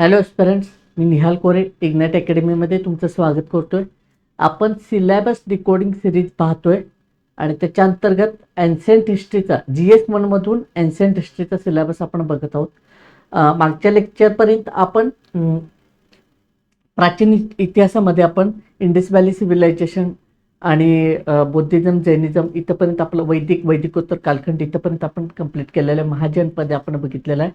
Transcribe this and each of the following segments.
Hello एस्पिरंट्स, मी निहाल कोरे ignite अकॅडमीमध्ये तुमचं स्वागत करतोय. आपण सिलॅबस डिकोडिंग सिरीज पाहतोय आणि त्याच्या अंतर्गत एन्शंट हिस्ट्रीचा GS1 मधून एन्शंट हिस्ट्रीचा सिलॅबस आपण बघत आहोत. मागच्या लेक्चरपर्यंत आपण प्राचीन इतिहासामध्ये आपण इंडस व्हॅली सिव्हिलायझेशन आणि बुद्धिझम जैनिझम इथंपर्यंत आपलं वैदिकोत्तर कालखंड इथंपर्यंत आपण कंप्लीट केलेलं आहे. महाजनपदे आपण बघितलेलं आहे.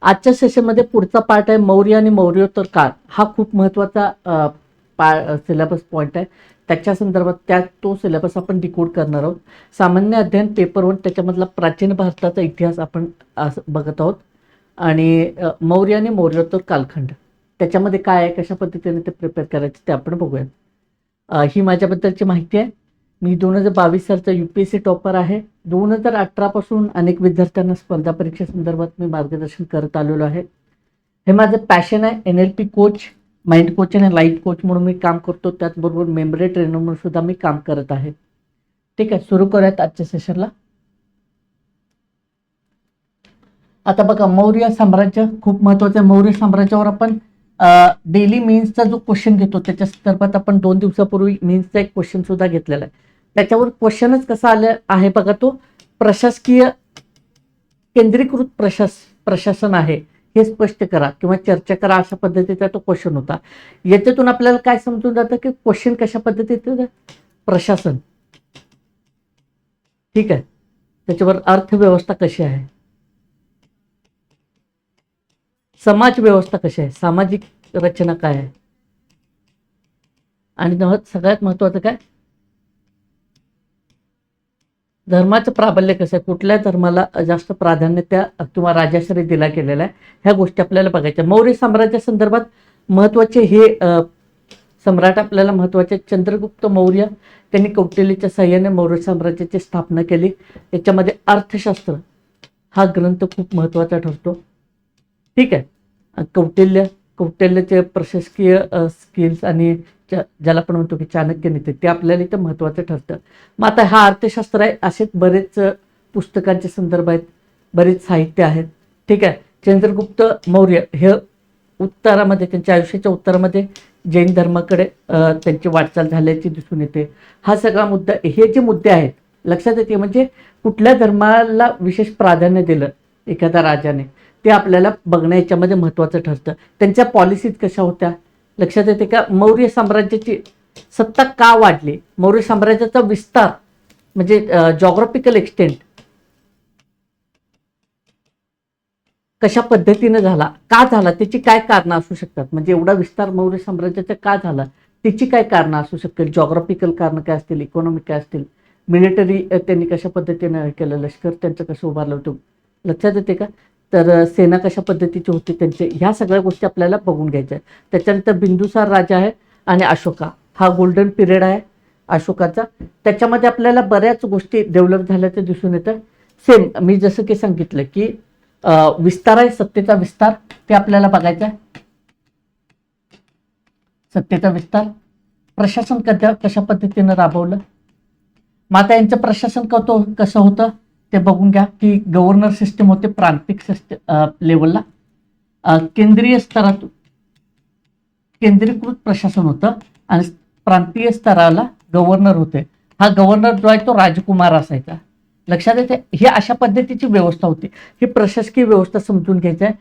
आजच्या सेशनमध्ये पुढचा पार्ट आहे मौर्य आणि मौर्योत्तर काळ. हा खूप महत्त्वाचा सिलेबस पॉईंट आहे. त्याच्या संदर्भात तो सिलेबस आपण डिकोड करणार आहोत. सामान्य अध्ययन पेपर 1 त्याच्यामधला प्राचीन भारताचा इतिहास आपण बघत आहोत आणि मौर्य आणि मौर्योत्तर कालखंड त्याच्यामध्ये काय आहे, कशा पद्धतीने ते प्रिपेअर करायचे ते आपण बघूयात. ही माझ्याबद्दलची माहिती आहे. मी 2022 सालचा UPSC टॉपर आहे. 2018 पासून अनेक विद्यार्थ्यांना स्पर्धा परीक्षेसंदर्भात मी मार्गदर्शन करत आलेलो आहे. हे माझं पॅशन आहे. NLP कोच, माइंड कोच आणि लाईफ कोच म्हणून मी काम करतो. त्याचबरोबर मेमरी ट्रेनर म्हणून सुद्धा मी काम करत आहे. ठीक आहे, सुरू करूयात आजच्या सेशनला. आता बघा, मौर्य साम्राज्य खूप महत्वाचं आहे. मौर्य साम्राज्यावर आपण डेली मीन्सचा जो क्वेश्चन घेतो त्याच्या संदर्भात आपण 2 दिवसापूर्वी मीन्सचा एक क्वेश्चन सुद्धा घेतलेला आहे. त्याच्यावर क्वेश्चनच कसा आला आहे बघा, तो प्रशासकीय केंद्रीकृत प्रशासन आहे हे स्पष्ट करा किंवा चर्चा करा, अशा पद्धतीचा तो क्वेश्चन होता. याच्यातून आपल्याला काय समजून जातं की क्वेश्चन कशा पद्धतीचं प्रशासन. ठीक आहे, त्याच्यावर अर्थव्यवस्था कशी आहे, समाज व्यवस्था कशी आहे, सामाजिक रचना काय आहे, आणि सगळ्यात महत्वाचं काय, धर्माचं प्राबल्य कसं आहे, कुठल्या धर्माला जास्त प्राधान्य त्या किंवा राजाश्रय दिला गेलेला आहे, ह्या गोष्टी आपल्याला बघायच्या. मौर्य साम्राज्या संदर्भात महत्वाचे हे सम्राट आपल्याला महत्वाचे. चंद्रगुप्त मौर्य त्यांनी कौटिल्यच्या साह्याने मौर्य साम्राज्याची स्थापना केली. याच्यामध्ये अर्थशास्त्र हा ग्रंथ खूप महत्वाचा ठरतो. ठीक आहे, कौटिल्यचे प्रशासकीय स्किल्स आणि ज्याला आपण म्हणतो की चाणक्य नीती, ते आपल्याला इथं महत्त्वाचं ठरतं. मग आता हा अर्थशास्त्र आहे, असेच बरेच पुस्तकांचे संदर्भ आहेत, बरेच साहित्य आहेत. ठीक आहे, चंद्रगुप्त मौर्य हे उत्तरामध्ये, त्यांच्या आयुष्याच्या उत्तरामध्ये जैन धर्माकडे त्यांची वाटचाल झाल्याची दिसून येते. हा सगळा मुद्दा, हे जे मुद्दे आहेत लक्षात येते, म्हणजे कुठल्या धर्माला विशेष प्राधान्य दिलं एखाद्या राजाने, ते आपल्याला बघणं याच्यामध्ये महत्त्वाचं ठरतं. त्यांच्या पॉलिसीज कशा होत्या लक्षात येते का. मौर्य साम्राज्याची सत्ता का वाढली, मौर्य साम्राज्याचा विस्तार म्हणजे जॉग्राफिकल एक्सटेंट कशा पद्धतीने झाला, का झाला, त्याची काय कारणं असू शकतात. म्हणजे एवढा विस्तार मौर्य साम्राज्याचा का झाला, त्याची काय कारणं असू शकतील. जॉग्राफिकल कारणं काय असतील, इकॉनॉमिक काय असतील, मिलिटरी त्यांनी कशा पद्धतीने केलं, लष्कर त्यांचं कसं उभारलं होतं लक्षात येते का. तर सेना कशा पद्धतीची होती त्यांचे, ह्या सगळ्या गोष्टी आपल्याला बघून घ्यायच्या. त्याच्यानंतर बिंदुसार राजा आहे आणि अशोका, हा गोल्डन पिरियड आहे अशोकाचा. त्याच्यामध्ये आपल्याला बऱ्याच गोष्टी डेव्हलप झाल्याचं दिसून येतं. सेम मी जसं की सांगितलं की विस्तार आहे, सत्तेचा विस्तार, ते आपल्याला बघायचं आहे. सत्तेचा विस्तार, प्रशासन कशा पद्धतीनं राबवलं. मग आता यांचं प्रशासन कसं होतं ते बघून घ्या. की गव्हर्नर सिस्टम होते प्रांतिक लेवलला, केंद्रीय स्तरातून केंद्रीकृत प्रशासन होतं आणि प्रांतीय स्तराला गव्हर्नर होते. हा गव्हर्नर जो आहे तो राजकुमार असायचा, लक्षात येते. ही अशा पद्धतीची व्यवस्था होती. ही प्रशासकीय व्यवस्था समजून घ्यायची आहे.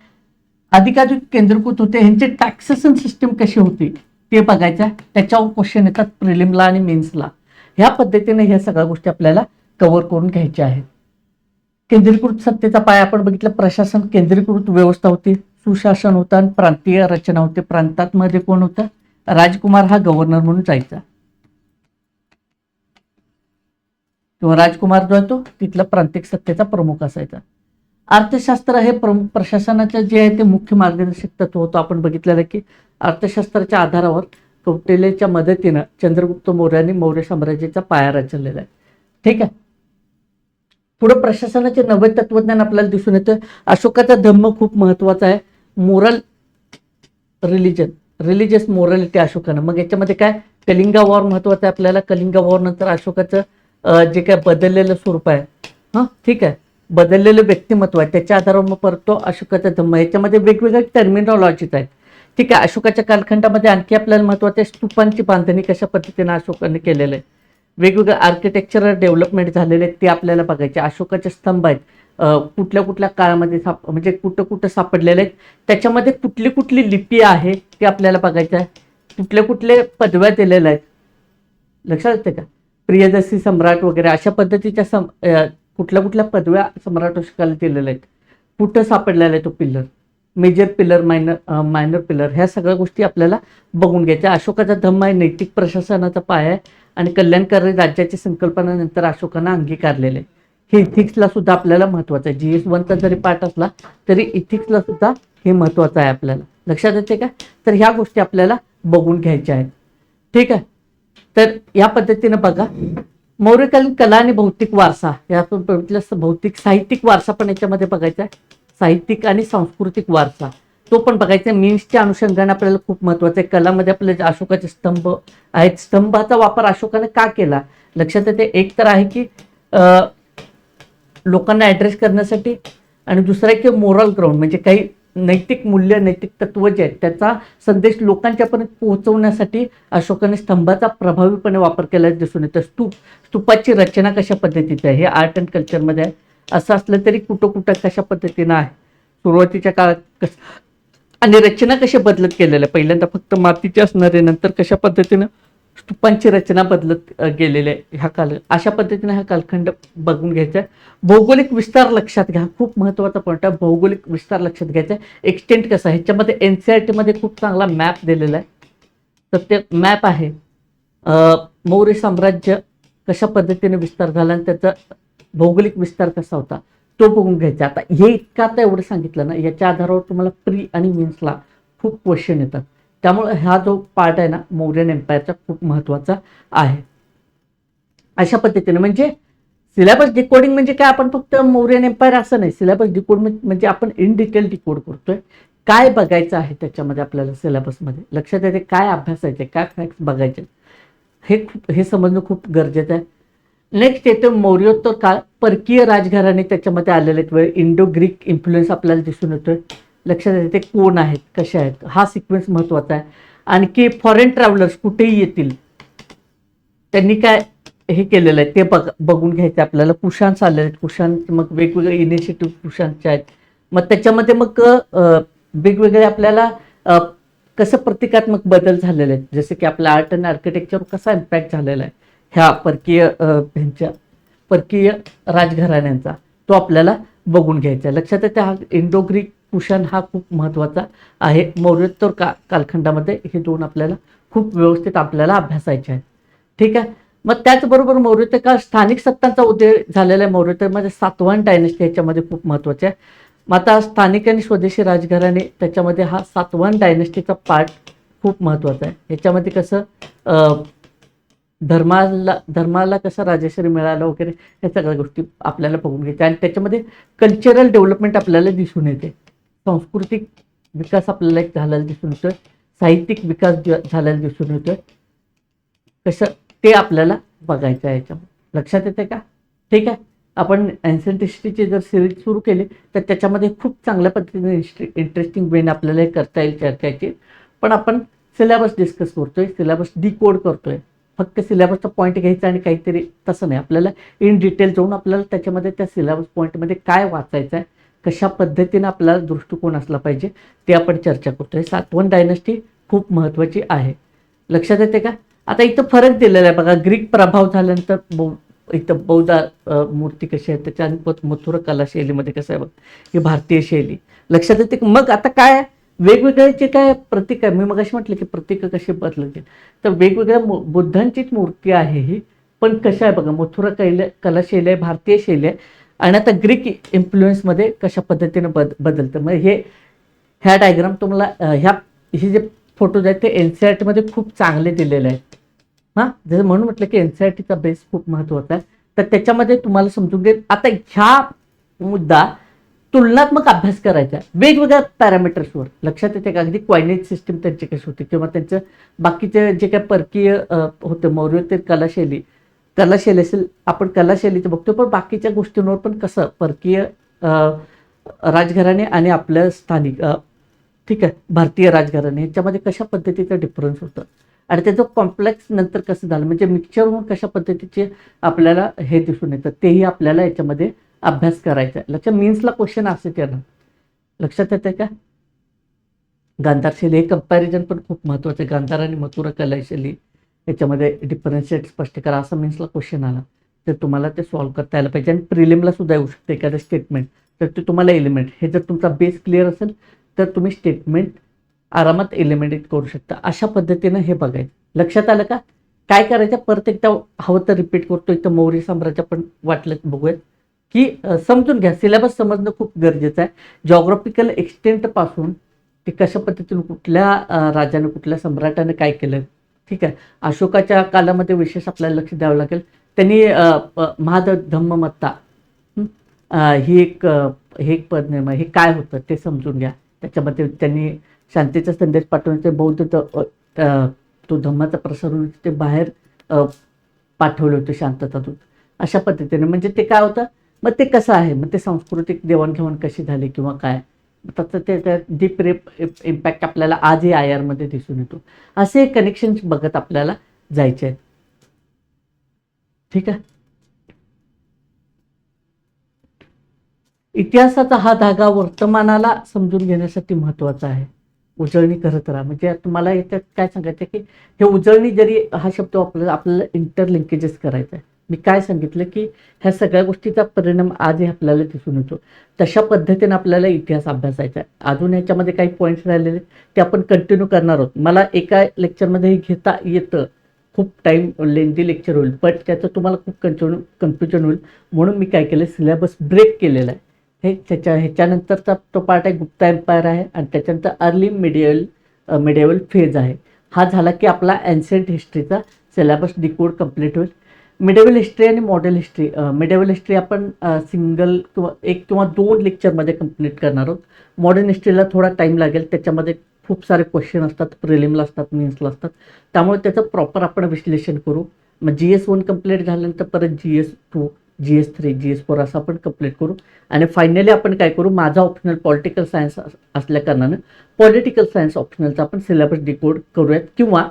अधिकाधिक केंद्रीकृत होते. ह्यांची टॅक्सेशन सिस्टम कशी होती ते बघायचं आहे. त्याच्यावर क्वेश्चन येतात प्रिलिमला आणि मेन्सला. ह्या पद्धतीने ह्या सगळ्या गोष्टी आपल्याला कव्हर करून घ्यायच्या आहेत. केंद्रीकृत सत्तेचा पाया आपण बघितलं. प्रशासन केंद्रीकृत व्यवस्था होती, सुशासन होतं आणि प्रांतीय रचना होते. प्रांतात मध्ये कोण होतं, राजकुमार हा गव्हर्नर म्हणून जायचा किंवा राजकुमार जो आहे तो तिथला प्रांतिक सत्तेचा प्रमुख असायचा. अर्थशास्त्र हे प्रमुख प्रशासनाचं जे आहे ते मुख्य मार्गदर्शक तत्व होतं. आपण बघितलेलं की अर्थशास्त्राच्या आधारावर कौटिल्यच्या मदतीनं चंद्रगुप्त मौर्याने मौर्य साम्राज्याचा पाया रचलेला आहे. ठीक आहे, पुढे प्रशासनाचे नवे तत्वज्ञान आपल्याला दिसून येतं. अशोकाचा धम्म खूप महत्वाचा आहे. मोरल रिलिजियस मोरॅलिटी अशोकानं. मग याच्यामध्ये काय, कलिंगा वॉर महत्वाचं आहे आपल्याला. कलिंगा वॉर नंतर अशोकाचं जे काय बदललेलं स्वरूप आहे, ठीक आहे, बदललेलं व्यक्तिमत्व आहे, त्याच्या आधारावर मग परत तो अशोकाचा धम्म. याच्यामध्ये वेगवेगळ्या टर्मिनॉलॉजीज आहेत. ठीक आहे. अशोकाच्या कालखंडामध्ये आणखी आपल्याला महत्वाच्या स्तूपांची बांधणी कशा पद्धतीने अशोकाने केलेलं आहे, वेगवेगळे आर्किटेक्चरल डेव्हलपमेंट झालेले आहेत ते आपल्याला बघायचे. अशोकाचे स्तंभ आहेत, कुठल्या कुठल्या काळामध्ये म्हणजे कुठं कुठं सापडलेले आहेत, त्याच्यामध्ये कुठली कुठली लिपी आहे ते आपल्याला बघायचं आहे. कुठले कुठले पदव्या दिलेल्या आहेत, लक्षात येते का, प्रियदर्शी सम्राट वगैरे अशा पद्धतीच्या कुठल्या कुठल्या पदव्या सम्राट अशोकाला दिलेल्या आहेत, कुठं सापडलेला आहे तो pillar, major pillar, minor pillar, ह्या सगळ्या गोष्टी आपल्याला बघून घ्यायच्या. अशोकाचा धम्म आहे नैतिक प्रशासनाचा पाया आहे आणि कल्याणकारी राज्याची संकल्पना नंतर अशोकानं अंगीकारलेले आहे. हे इथिक्सला सुद्धा आपल्याला महत्वाचं आहे. GS1चा जरी पाठ असला तरी इथिक्सला सुद्धा हे महत्वाचं आहे आपल्याला, लक्षात येते का. तर ह्या गोष्टी आपल्याला बघून घ्यायच्या आहेत. ठीक आहे. तर या पद्धतीने बघा, मौर्यकालीन कला आणि भौतिक वारसा, या आपण बघितलं भौतिक साहित्यिक वारसा पण याच्यामध्ये बघायचा आहे, साहित्यिक आणि सांस्कृतिक वारसा तो पण बघायचा. मीन्सच्या अनुषंगाने आपल्याला खूप महत्वाचं आहे. कलामध्ये आपले अशोकाचे स्तंभ आहेत, स्तंभाचा वापर अशोकाने का केला, लक्षात येते. एक तर आहे की लोकांना ऍड्रेस करण्यासाठी, आणि दुसरं आहे की मोरल ग्राउंड, म्हणजे काही नैतिक मूल्य, नैतिक तत्व जे आहेत त्याचा संदेश लोकांच्यापर्यंत पोहोचवण्यासाठी अशोकाने स्तंभाचा प्रभावीपणे वापर केला दिसून येतं. स्तूपाची रचना कशा पद्धतीची आहे, हे आर्ट अँड कल्चरमध्ये आहे. असं असलं तरी कुठं कुठं कशा पद्धतीनं आहे, सुरुवातीच्या काळात आणि रचना कशी बदलत गेलेल्या, पहिल्यांदा फक्त मातीची असणारे, नंतर कशा पद्धतीनं स्तूपांची रचना बदलत गेलेली आहे ह्या अशा पद्धतीने हा कालखंड बघून घ्यायचा आहे. भौगोलिक विस्तार लक्षात घ्या, खूप महत्वाचा पॉईंट आहे. भौगोलिक विस्तार लक्षात घ्यायचा आहे. एक्सटेंट कसा आहे, ह्याच्यामध्ये NCERT मध्ये खूप चांगला मॅप दिलेला आहे. तर ते मॅप आहे मौर्य साम्राज्य कशा पद्धतीने विस्तार झाला आणि त्याचा भौगोलिक विस्तार कसा होता तो बघून घ्यायचा. आता हे इतकं आता एवढं सांगितलं ना, याच्या आधारावर तुम्हाला प्री आणि मेन्सला खूप क्वेश्चन येतात. त्यामुळे हा जो पार्ट आहे ना मौर्यन एम्पायरचा खूप महत्वाचा आहे. अशा पद्धतीने म्हणजे सिलेबस डिकोडिंग म्हणजे काय, आपण फक्त मौर्यन एम्पायर असं नाही, सिलेबस डिकोड म्हणजे आपण इन डिटेल डिकोड करतोय. काय बघायचं आहे त्याच्यामध्ये आपल्याला सिलेबसमध्ये, लक्षात येते काय अभ्यासायचे, काय फॅक्ट्स बघायचे, हे समजणं खूप गरजेचं आहे. नेक्स्ट येतो मौर्योत्तर काळ, परकीय राजघराणे त्याच्यामध्ये आलेले आहेत. वेळ इंडो ग्रीक इन्फ्लुएन्स आपल्याला दिसून येतोय, लक्षात येते कोण आहेत, कसे आहेत, हा सिक्वेन्स महत्वाचा आहे. आणखी फॉरेन ट्रॅव्हलर्स कुठेही येतील त्यांनी काय हे केलेलं आहे ते बघून घ्यायचं आपल्याला. कुशान्स आलेले आहेत, कुशान मग वेगवेगळे इनिशिएटिव्ह कुशांचे आहेत. मग त्याच्यामध्ये मग वेगवेगळे आपल्याला कसं प्रतिकात्मक बदल झालेले आहेत, जसे की आपल्या आर्ट अँड आर्किटेक्चर कसा इम्पॅक्ट झालेला आहे ह्या परकीय राजघराण्यांचा, तो आपल्याला बघून घ्यायचा आहे. लक्षात येते हा इंडो ग्रीक कुशाण हा खूप महत्वाचा आहे मौर्योत्तर कालखंडामध्ये. हे दोन आपल्याला खूप व्यवस्थित आपल्याला अभ्यासायचे आहेत. ठीक आहे. मग त्याचबरोबर मौर्योत्तर काळ स्थानिक सत्तांचा उदय झालेला आहे. मौर्योत्तरमध्ये सातवाहन डायनेस्टी ह्याच्यामध्ये खूप महत्वाचे आहे. मग आता स्थानिक आणि स्वदेशी राजघराणे त्याच्यामध्ये हा सातवाहन डायनेस्टीचा पार्ट खूप महत्वाचा आहे. ह्याच्यामध्ये कसं धर्माला कसं राजेश्वरी मिळालं वगैरे ह्या सगळ्या गोष्टी आपल्याला बघून घ्यायच्या. आणि त्याच्यामध्ये कल्चरल डेव्हलपमेंट आपल्याला दिसून येते, सांस्कृतिक विकास आपल्याला एक झालेला दिसून येतोय, साहित्यिक विकास झालेला दिसून येतोय, कसं ते आपल्याला बघायचं आहे याच्यामध्ये, लक्षात येते का. ठीक आहे. आपण एन्शियंट हिस्ट्रीची जर सिरीज सुरू केली तर त्याच्यामध्ये खूप चांगल्या पद्धतीने इंटरेस्टिंग वेने आपल्याला हे करता येईल चर्चाची. पण आपण सिलेबस डिस्कस करतोय, सिलेबस डिकोड करतोय, फक्त सिलेबसचा पॉईंट घ्यायचा आणि काहीतरी तसं नाही. आपल्याला इन डिटेल जाऊन आपल्याला त्याच्यामध्ये त्या सिलेबस पॉईंटमध्ये काय वाचायचं आहे, कशा पद्धतीने आपल्याला दृष्टिकोन असला पाहिजे ते आपण चर्चा करतोय. सातवाहन डायनेस्टी खूप महत्त्वाची आहे, लक्षात येते का. आता इथं फरक दिलेला आहे बघा, ग्रीक प्रभाव झाल्यानंतर इथं बौद्ध मूर्ती कशी आहे, त्याच्या मथुरा कला शैलीमध्ये कसं आहे बघ, ही भारतीय शैली, लक्षात येते. मग आता काय वेगवेगळे जे काय प्रतीक आहे, मी मगाशी म्हटलं की प्रतीक कशी बदलतील, तर वेगवेगळ्या बुद्धांचीच मूर्ती आहे ही, पण कशा आहे बघा, मथुरा कला शैली आहे, भारतीय शैली आहे, आणि आता ग्रीक इन्फ्लुएन्समध्ये कशा पद्धतीने बदलतं. मग ह्या डायग्राम तुम्हाला हे जे फोटोज आहेत ते NCERT मध्ये खूप चांगले दिलेले आहेत. हां, जसं म्हणून म्हटलं की NCERTचा बेस खूप महत्त्वाचा आहे. तर त्याच्यामध्ये तुम्हाला समजून घ्या. आता ह्या मुद्दा तुलनात्मक अभ्यास करायचा वेगवेगळ्या पॅरामीटर्सवर, लक्षात येते का. अगदी क्वायनेज सिस्टीम त्यांची कशी होती किंवा त्यांचं बाकीचे जे काय परकीय होते मौर्योत्तर कलाशैली असेल, आपण कलाशैलीचं बघतो, पण बाकीच्या गोष्टींवर पण कसं परकीय राजघराणे आणि आपल्या स्थानिक ठीक आहे, भारतीय राजकारण याच्यामध्ये कशा पद्धतीचा डिफरन्स होतं आणि त्याचं कॉम्प्लेक्स नंतर कसं झालं, म्हणजे मिक्सचर होऊन कशा पद्धतीचे आपल्याला हे दिसून येतं, तेही आपल्याला याच्यामध्ये अभ्यास करायचा आहे. लक्षात मीन्सला क्वेश्चन असे त्यानं लक्षात येते का. गांधार शैली हे कंपॅरिझन पण खूप महत्त्वाचं आहे. गांधार आणि मथुरा कला शैली याच्यामध्ये डिफरन्शिएट स्पष्ट करा, असा मीन्सला क्वेश्चन आला तर तुम्हाला ते सॉल्व्ह करता यायला पाहिजे. आणि प्रिलिमला सुद्धा येऊ शकते एखादं स्टेटमेंट, तर ते तुम्हाला एलिमेंट, हे जर तुमचा बेस क्लिअर असेल तर तुम्ही स्टेटमेंट आरामात एलिमिनेट करू शकता. अशा पद्धतीनं हे बघायचं. लक्षात आलं का. काय करायचं परत एकदा हवं तर रिपीट करतो. इथं मौर्य साम्राज्य पण वाटलं बघूयात की समजून घ्या, सिलेबस समजणं खूप गरजेचं आहे. जॉग्राफिकल एक्सटेंटपासून ते कशा पद्धतीने कुठल्या राजाने कुठल्या सम्राटाने काय केलं. ठीक आहे, अशोकाच्या कालामध्ये विशेष आपल्याला लक्ष द्यावं लागेल. त्यांनी महाधम्ममत्ता ही एक हे एक पद हे काय होतं ते समजून घ्या. त्याच्यामध्ये त्यांनी शांतीचा संदेश पाठवण्याचे बौद्ध तो धम्माचा प्रसार होऊन ते बाहेर पाठवले होते शांततातून. अशा पद्धतीने म्हणजे ते काय होतं, मग ते कसं आहे, मग ते सांस्कृतिक देवाणघेवाण कशी झाली किंवा काय, त्याचं ते डीप इम्पॅक्ट आपल्याला आजही IR मध्ये दिसून येतो. असे कनेक्शन बघत आपल्याला जायचे आहेत. ठीक आहे. इतिहासाचा हा धागा वर्तमानाला समजून घेण्यासाठी महत्त्वाचा आहे. उजळणी करत राहा. म्हणजे तुम्हाला याच्यात काय सांगायचं की हे उजळणी जरी हा शब्द वापरला, आपल्याला इंटरलिंकेजेस करायचा आहे. मी काय सांगितलं की ह्या सगळ्या गोष्टीचा परिणाम आजही आपल्याला दिसून येतो. तशा पद्धतीने आपल्याला इतिहास अभ्यासायचा आहे. अजून याच्यामध्ये काही पॉईंट्स राहिलेले ते आपण कंटिन्यू करणार आहोत. मला एका लेक्चरमध्ये घेता येतं, खूप टाईम लेंदी लेक्चर होईल, पण त्याचं तुम्हाला खूप कन्फ्युजन होईल. म्हणून मी काय केलं, सिलेबस ब्रेक केलेला आहे. हे ह्याच्यानंतरचा तो पार्ट आहे गुप्ता एम्पायर आहे आणि त्याच्यानंतर अर्ली मिडिएवल फेज आहे. हा झाला की आपला एन्शियंट हिस्ट्रीचा सिलेबस डिकोड कंप्लीट होईल. मिडिएवल हिस्ट्री आणि मॉडर्न हिस्ट्री, मिडिएवल हिस्ट्री आपण सिंगल किंवा 1 किंवा 2 लेक्चरमध्ये कंप्लीट करणार आहोत. मॉडर्न हिस्ट्रीला थोडा टाईम लागेल, त्याच्यामध्ये खूप सारे क्वेश्चन असतात, प्रिलिमला असतात, मेन्सला असतात, त्यामुळे त्याचं प्रॉपर आपण विश्लेषण करू. मग GS1 कंप्लीट झाल्यानंतर परत GS2, GS3, GS4 असं आपण कंप्लीट करू. आणि फायनली आपण काय करू, माझा ऑप्शनल पॉलिटिकल सायन्स असल्या कारणानं पॉलिटिकल सायन्स ऑप्शनलचा आपण सिलेबस डिकोड करूयात किंवा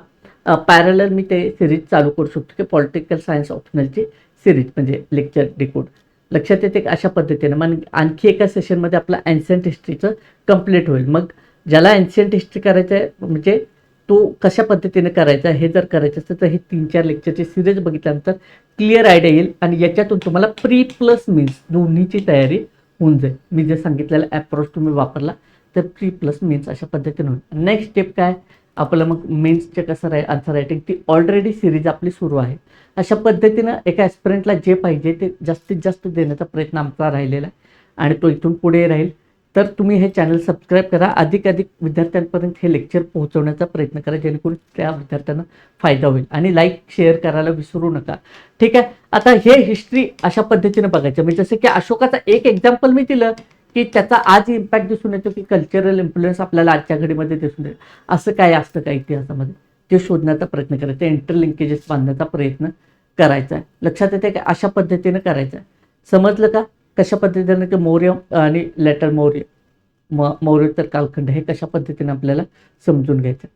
पॅरलल मी ते सिरीज चालू करू शकतो की पॉलिटिकल सायन्स ऑप्शनलची सिरीज म्हणजे लेक्चर डिकोड. लक्षात येते अशा पद्धतीने. मग आणखी एका सेशनमध्ये आपलं एन्शियंट हिस्ट्रीचं कंप्लीट होईल. मग ज्याला एन्शियंट हिस्ट्री करायचं आहे म्हणजे तो कशा पद्धतीने करायचा हे जर करायचं असेल तर हे 3-4 लेक्चरची सिरीज बघितल्यानंतर क्लिअर आयडिया येईल आणि याच्यातून तुम्हाला प्री प्लस मीन्स दोन्हीची तयारी होऊन जाईल. मी जे सांगितलेला अप्रोच तुम्ही वापरला तर प्री प्लस मीन्स अशा पद्धतीने होईल. नेक्स्ट स्टेप काय आपलं, मग मेन्सचे कसं आन्सर रायटिंग ती ऑलरेडी सिरीज आपली सुरू आहे. अशा पद्धतीनं एका ॲस्पिरंटला जे पाहिजे ते जास्तीत जास्त देण्याचा प्रयत्न आमचा राहिलेला आहे आणि तो इथून पुढे राहील. तर तुम्ही हे चॅनल सबस्क्राईब करा, अधिकाधिक विद्यार्थ्यांपर्यंत हे लेक्चर पोहोचवण्याचा प्रयत्न करा जेणेकरून त्या विद्यार्थ्यांना फायदा होईल. आणि लाईक शेअर करायला विसरू नका. ठीक आहे. आता हे हिस्ट्री अशा पद्धतीने बघायचं, म्हणजे जसं की अशोकाचा एक एक्झाम्पल मी दिलं की त्याचा आज इम्पॅक्ट दिसून येतो की कल्चरल इन्फ्लुएन्स आपल्याला आजच्या घडीमध्ये दिसून येईल. असं काय असतं का इतिहासामध्ये ते शोधण्याचा प्रयत्न करायचा, इंटरलिंकेजेस बांधण्याचा प्रयत्न करायचा आहे. लक्षात येते का अशा पद्धतीने करायचं आहे. समजलं का कशा पद्धतीने ते मौर्य आणि लेटर मौर्योत्तर कालखंड हे कशा पद्धतीने आपल्याला समजून घ्यायचं.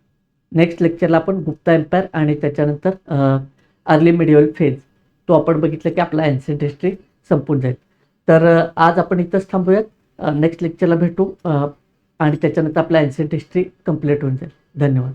नेक्स्ट लेक्चरला आपण गुप्ता एम्पायर आणि त्याच्यानंतर अर्ली मिडिएवल फेज तो आपण बघितलं की आपला एन्शियंट हिस्ट्री संपून जाईल. तर आज आपण इथंच थांबूयात. नेक्स्ट लेक्चरला भेटू आणि त्याच्यानंतर आपला एन्शियंट हिस्ट्री कंप्लीट होऊन जाईल. धन्यवाद.